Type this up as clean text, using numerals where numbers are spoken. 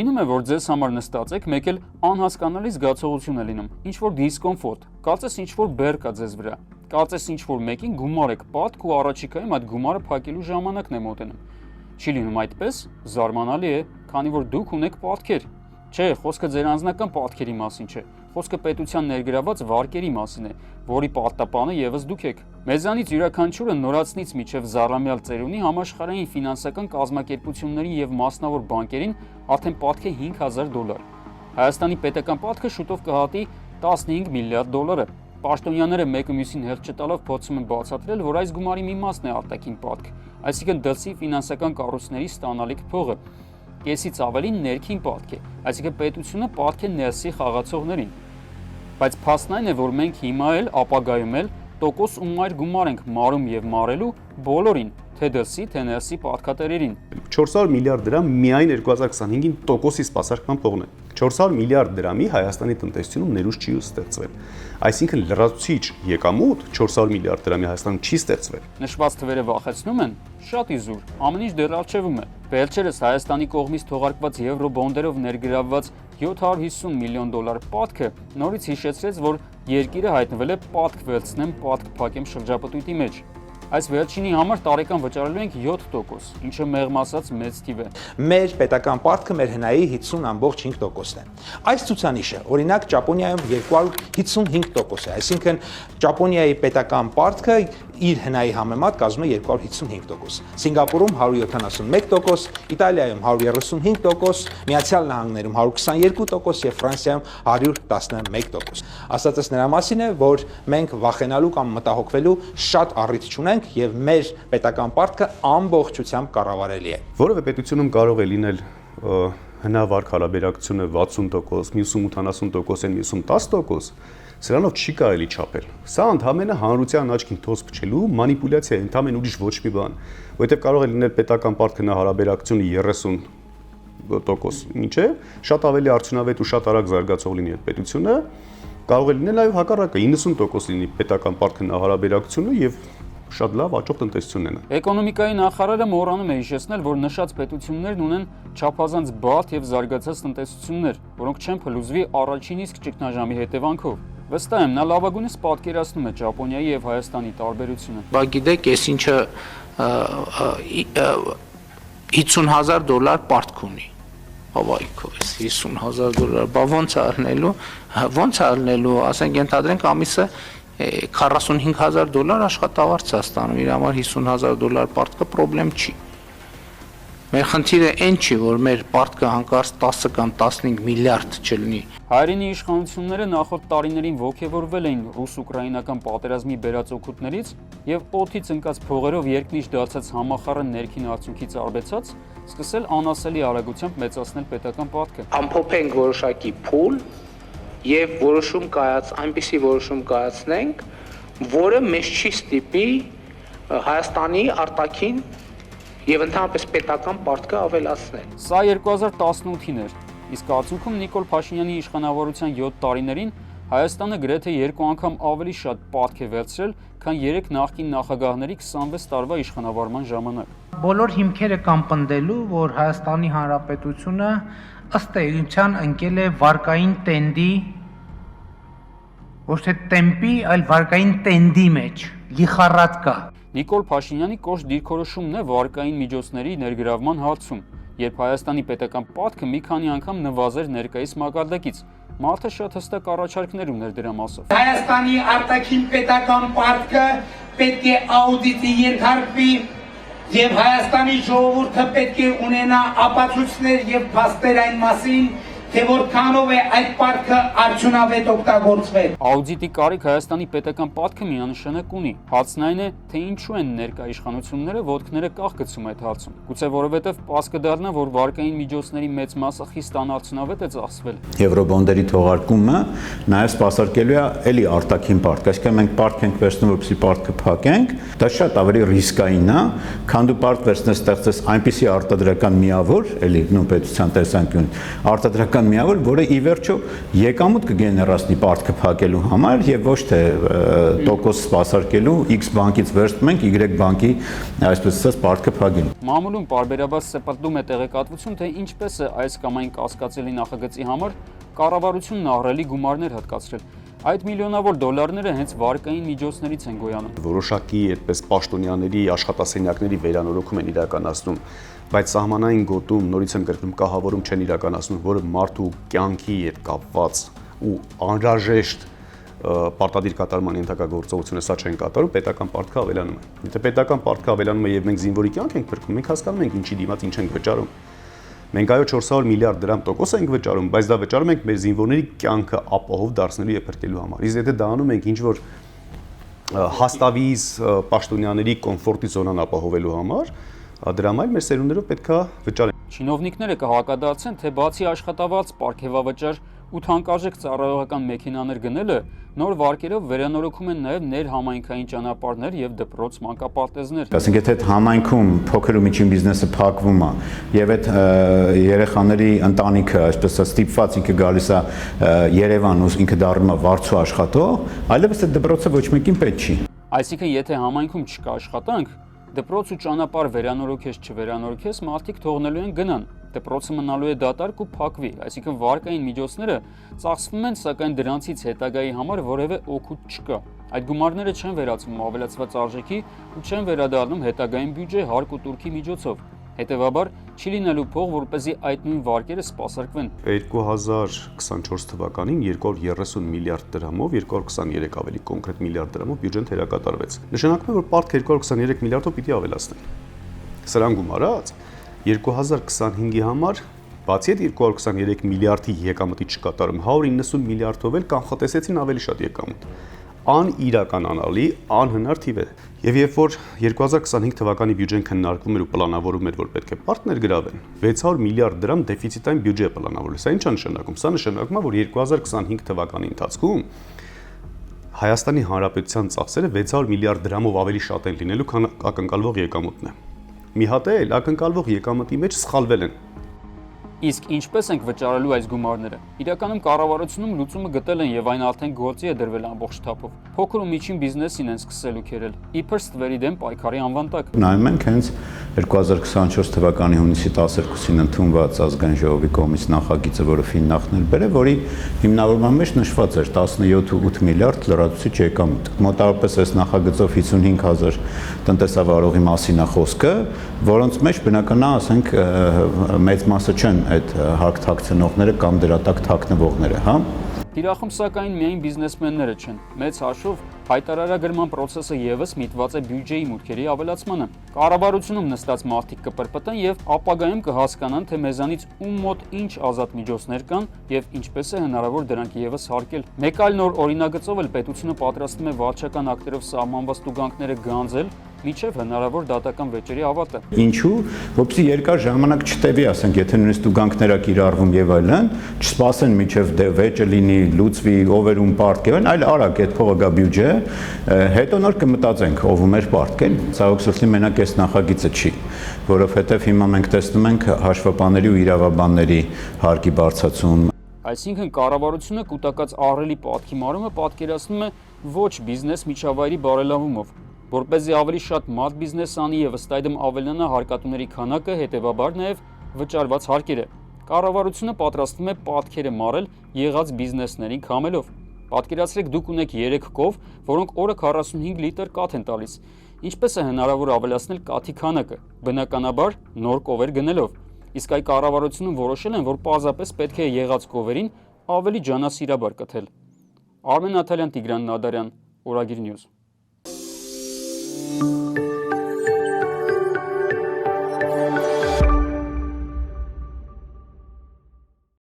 Լինում է, որ ձեզ համար նստած եք, մեկ էլ անհասկանալի զգացողություն է լինում, ինչ-որ դիսկոմֆորտ, կարծես ինչ-որ բեռ կա ձեզ վրա, կարծես ինչ-որ մեկին գումար եք պատկ ու առաջիկայում այդ գումարը փակելու ժամանակն է մոտենում։ Չի լինում այդպես, զարմանալի է, քանի որ դուք ունեք պատկեր։ Չէ, խոսքը ձեր անձնական պատկերի մասին չէ, խոսքը պետության ներգրաված վարկերի մասին է, որի պարտապանը ևս դուք եք։ Մեզանից յուրաքանչյուրը նորածնից մինչև զառամյալ ծերունի համաշխարհային ֆինանսական կազմակերպությունների եւ մասնավոր բանկերին արդեն պատկ է $5,000։ Հայաստանի պետական պատկը շուտով կհատի $15 միլիարդ։ Պաշտոնյաները մեկը մյուսին հերթ չտալով փորձում են բացատրել, որ այս գումարի մի մասն է արտաքին պատկ, այսինքն դրսի ֆինանսական կառույցների ստանալիք փողը։ Կեսից ավելին ներքին պատկ է, այսինքն պետությունը պատկ է ներսի խաղացողներին։ Բայց փաստն այն է, որ մենք հիմա էլ ապագայում էլ տոկոս ու մայր գումար ենք մարում եւ մարելու բոլորին, թե դրսի, թե ներսի պատկատերերին։ 400 միլիարդ դրամ միայն 2025-ին տոկոսի սպասարկման փողն է։ 400 միլիարդ դրամի Հայաստանի տնտեսությունում ներուժ չի ստեղծվել։ Այսինքն լրացուցիչ եկամուտ 400 միլիարդ դրամի Հայաստանում չի ստեղծվել։ Նշված թվերը վախեցնում են, շատ իզուր, ամեն ինչ դեռ առջևում է։ Վերջերս Հայաստանի կողմից թողարկված եվրոբոնդերով ներգրավված $750 միլիոն պատկը նորից հիշեցրեց, որ երկիրը հայտնվել է պատկ վերցնեմ, պատկ փակեմ շրջապտույտի մեջ։ Այս վերջինի համար տարեկան վճարելու ենք 7%, ինչը մեղմ ասած մեծ թիվ է։ Մեր պետական պարտքը մեր հնայի 50.5%-ն է։ Այս ցուցանիշը, օրինակ, Ճապոնիայում 255% է, այսինքն Ճապոնիայի պետական պարտքը իր հնայի համեմատ կազմում է 255%, Սինգապուրում 171%, Իտալիայում 135%, Միացյալ Նահանգներում 122% եւ Ֆրանսիայում 111%։ Ասածս նրա մասին է, որ մենք վախենալու կամ մտահոգվելու շատ առիթ չունենք եւ մեր պետական պարտքը ամբողջությամբ կառավարելի է։ Որևէ պետությունում կարող է լինել հնավարկ հարաբերակցությունը 60%, մյուսում 80%, մյուսում 10%, սրանով չի կարելի չափել։ Սա ընդհանրապես հանրության աչքին թոս փչելու մանիպուլյացիա է, ընդհանրապես ուրիշ ոչ մի բան, որովհետև կարող է լինել պետական պարտքնա հարաբերակցությունը 30%, ինչը շատ ավելի արդյունավետ ու շատ արագ զարգացող լինի այդ պետությունը, կարող է լինել այո հակառակը 90% լինի պետական պարտքնա հարաբերակցությունը եւ շատ լավ աճող տնտեսություն ունենա։ Էկոնոմիկայի նախարարը մոռանում է հիշեցնել, որ նշած պետություններն ունեն չափազանց բարդ եւ զարգացած տնտեսություններ, որոնք չեն փլուզվի առաջին իսկ ճգնաժամի հետևանքով։ Վստահ եմ, նա լավագույնս պատկերացնում է Ճապոնիայի եւ Հայաստանի տարբերությունը։ Բա գիտեք, ես ինչը $50,000 պարտք ունի։ Հավայքով էս $50,000, բա ոնց է առնելու, ասենք ենթադրենք ամիսը $45,000 աշխատավարձ է ստանում, իր համար $50,000 պարտքը պրոբլեմ չի։ Մեր խնդիրը այն չի, որ մեր պարտքը հանկարծ 10 կամ 15 միլիարդ չլինի։ Հայրենի իշխանությունները նախորդ տարիներին ոգևորվել էին ռուս-ուկրաինական պատերազմի բերած օգուտներից եւ օդից ընկած փողերով երկնիշ դարձած համախառն ներքին արդյունքից արբեցած, սկսել անասելի արագությամբ մեծացնել պետական պարտքը։ Ամփոփենք որոշակի փուլ եւ այնպիսի որոշում կայացնենք, որը մեզ չի ստիպի Հայաստանի արտաքին եւ ընդհանրապես պետական պարտքը ավելացնել։ Սա 2018-ին էր, իսկ արդյունքում Նիկոլ Փաշինյանի իշխանավորության 7 տարիներին Հայաստանը գրեթե 2 անգամ ավելի շատ պարտք է վերցրել, քան 3 նախկին նախագահների 26 տարվա իշխանավարման ժամանակ։ Բոլոր հիմքերը կան պնդելու, որ Հայաստանի Հանրապետությունը ըստ էության ընկել է վարկային տենդի, ոչ թե տեմպի, այլ վարկային տենդի մեջ, լիխառատկա։ Նիկոլ Փաշինյանի կոշտ դիրքորոշումն է վարկային միջոցների ներգրավման հարցում, երբ Հայաստանի պետական պարտքը մի քանի անգամ նվազեր ներկայիս մակարդակից։ Մարդը շատ հստակ առաջարկներ ուներ դրա մասով։ Հայաստանի արտաքին պետական պարտքը պետք է աուդիտի ենթարկվի եւ Հայաստանի ժողովուրդը պետք է ունենա ապացույցներ եւ փաստեր այն մասին, թե որքանով է այդ պարտքը արդյունավետ օգտագործվել։ Աուդիտի կարիք Հայաստանի պետական պարտքը միանշանակ ունի։ Հարցն այն է, թե ինչու են ներկա իշխանությունները ոտքները կախ գցում այդ հարցում։ Գուցե որովհետև պարզ կդառնա, որ վարկային միջոցների մեծ մասը խիստ անարդյունավետ է ծախսվել։ Եվրոբոնդերի թողարկումը նաև սպասարկելու է էլի արտաքին պարտք, այսինքն մենք պարտք ենք վերցնում, որպեսզի պարտքը փակենք, դա շատ ավելի ռիսկային է, քան դու պարտ վերցնես ստեղծես այնպիսի արտադրական միավոր, էլի նույն պետության տեսանկյունից, արտադրական կան միավոր, որը ի վերջո եկամուտ կգեներացնի պարտքը փակելու համար եւ ոչ թե տոկոս սպասարկելու X բանկից վերցնում ենք Y բանկի այսպես ասած պարտքը փակելու։ Մամուլում պարբերաբար սպրտում է տեղեկատվություն, թե ինչպես է այս կամ այն կասկածելի նախագծի համար կառավարությունն ահռելի գումարներ հատկացրել։ Այդ միլիոնավոր դոլարները հենց վարկային միջոցներից են գոյանում։ Որոշակի այդպես պաշտոնյաների աշխատասենյակների վերանորոգում են իրականացնում, բայց սահմանային գոտում նորից եմ կրկնում կահավորում չեն իրականացնում, որը մարդու կյանքի հետ կապված ու անհրաժեշտ պարտադիր կատարման ենթակա գործողությունը սա չեն կատարում, պետական պարտքը ավելանում է։ Եթե պետական պարտքը ավելանում է եւ մենք զինվորի կյանք ենք փրկում, մենք հասկանում ենք ինչի դիմաց ինչ ենք վճարում։ Մենք այո 400 միլիարդ դրամ տոկոս ենք վճարում, բայց դա վճարում ենք մեր զինվորների կյանքը ապահով դարձնելու եւ փրկելու համար։ Իսկ եթե դա անում ենք ինչ որ հաստավիզ պաշտոնյաների կոմֆորտի զոնան ապահովելու համար, դրա համար մեր սերունդներով պետքա վճարեն։ Չինովնիկները կհակադարձեն, թե բացի աշխատավարձ, պարգևավճար ու թանկարժեք ծառայողական մեքենաներ գնելը, նոր վարկերով վերանորոգում են նաև ներհամայնքային ճանապարհներ եւ դպրոց մանկապարտեզներ։ Ասենք եթե այդ համայնքում փոքր ու միջին բիզնեսը փակվում է եւ այդ երեխաների ընտանիքը այսպես ստիպված ինքը գալիս է Երևան ու ինքը դառնում է վարձու աշխատող, այլևս այդ դպրոցը ոչ մեկին պետք չի։ Այսինքն եթե համայնքում չկա աշխատանք, դպրոց ու ճանապարհ վերանորոգես չվերանորոգես, մարդիկ թողնելու են գնան։ Դպրոցը մնալու է դատարկ ու փակվի, այսինքն վարկային միջոցները ծախսվում են, սակայն դրանցից հետագայի համար որևէ օգուտ չկա։ Այդ գումարները չեն վերածվում ավելացված արժեքի ու չեն վերադառնում հետագային բյուջե հարկ ու տուրքի միջոցով։ Հետևաբար չի լինելու փող, որպեսզի այդ նույն վարկերը սպասարկվեն։ 2024 թվականին 230 միլիարդ դրամով, 223 ավելի կոնկրետ միլիարդ դրամով բյուջեն թերակատարվեց։ Նշանակում է, որ պարտքը 223 միլիարդով պիտի ավելացնեն։ Սրան գումարած 2025-ի համար բացի այդ 223 միլիարդի եկամտի չկատարում 190 միլիարդով էլ կանխատեսեցին ավելի շատ եկամուտ։ Անիրականանալի, անհնար թիվ է։ Եվ երբ որ 2025 թվականի բյուջեն քննարկվում էր ու պլանավորում էր, որ պետք է պարտ ներգրավեն, 600 միլիարդ դրամ դեֆիցիտային բյուջե է պլանավորվել։ Սա ինչ է նշանակում։ Սա նշանակում է, որ 2025 թվականի ընթացքում Հայաստանի Հանրապետության ծախսերը 600 միլիարդ դրամով ավելի շատ են լինելու, քան ակնկալվող եկամուտն է։ Մի հատ էլ ակնկալվող եկամտի մեջ սխալվել են։ Իսկ ինչպես ենք վճարելու այս գումարները։ Իրականում կառավարությունում լուծումը գտել են եւ այն արդեն գործի է դրվել ամբողջ թափով։ Փոքր ու միջին բիզնեսին են սկսելու քերել։ Իբր ստվերի դեմ պայքարի անվան տակ։ Նայում ենք հենց 2024 թվականի հունիսի 12-ին ընդունված ազգային ժողովի կողմից նախագիծը, որը Ֆիննախն բերել, որի հիմնավորման մեջ նշված էր 17.8 միլիարդ լրացուցիչ եկամուտ։ Մոտավորապես այս նախագծով 55,000 տնտեսավարողի մասին է խոսքը, որոնց մեջ բնական է, ասենք, մեծ մասը չեն այդ հարկ թաքցնողները կամ դրա տակ թաքնվողները, հա։ Տիրախում սակայն միայն բիզնեսմենները չեն։ Մեծ հաշվով հայտարարագրման process-ը եւս միտված է բյուջեի մուտքերի ավելացմանը։ Կառավարությունում նստած մարդիկ կպրպտեն եւ ապագայում կհասկանան, թե մեզանից ում մոտ ինչ ազատ միջոցներ կան եւ ինչպես է հնարավոր դրանք եւս հարկել։ Մեկ այլ նոր օրինագծով էլ պետությունը պատրաստվում է վարչական ակտերով սահմանված տուգանքները գանձել միջև հնարավոր դատական վեճերի ավարտը։ Ինչու, որպեսզի երկար ժամանակ չտևի, ասենք, եթե նույնիսկ տուգանքներ կիրառվում եւ այլն, չսպասեն միջև վեճը լինի, լուծվի, ով էր ում պարտքել, այլ արագ այդ փողը գա բյուջե, հետո նոր կմտածենք, ով ում էր պարտքել։ Սա օքսորտի մենակ այս նախագիծը չի, որովհետեւ հիմա մենք տեսնում ենք հաշվապանների ու իրավաբանների հարկի բարձրացում։ Այսինքն կառավարությունը կൂട്ടակած ահռելի պատքի մարումը պատկերացնում է ոչ բիզնես միջավայրի բարելավումով, որպեսզի ավելի շատ մարդ բիզնես անի եւ ըստ այդմ ավելանա հարկատուների քանակը, հետեւաբար նաեւ վճարված հարկերը։ Կառավարությունը պատրաստվում է պատքերը մարել եղած բիզնեսներին քամելով։ Պատկերացրեք դուք ունեք 3 կով, որոնք օրը 45 լիտր կաթ են տալիս։ Ինչպես է հնարավոր ավելացնել կաթի քանակը։ Բնականաբար նոր կովեր գնելով։ Իսկ այ կառավարությունում որոշել են, որ պարզապես պետք է եղած կովերին ավելի ջանասիրաբար կթել։ Արմեն Նաթալյան, Տիգրան Նադարյան, Օրագիր Նյուզ։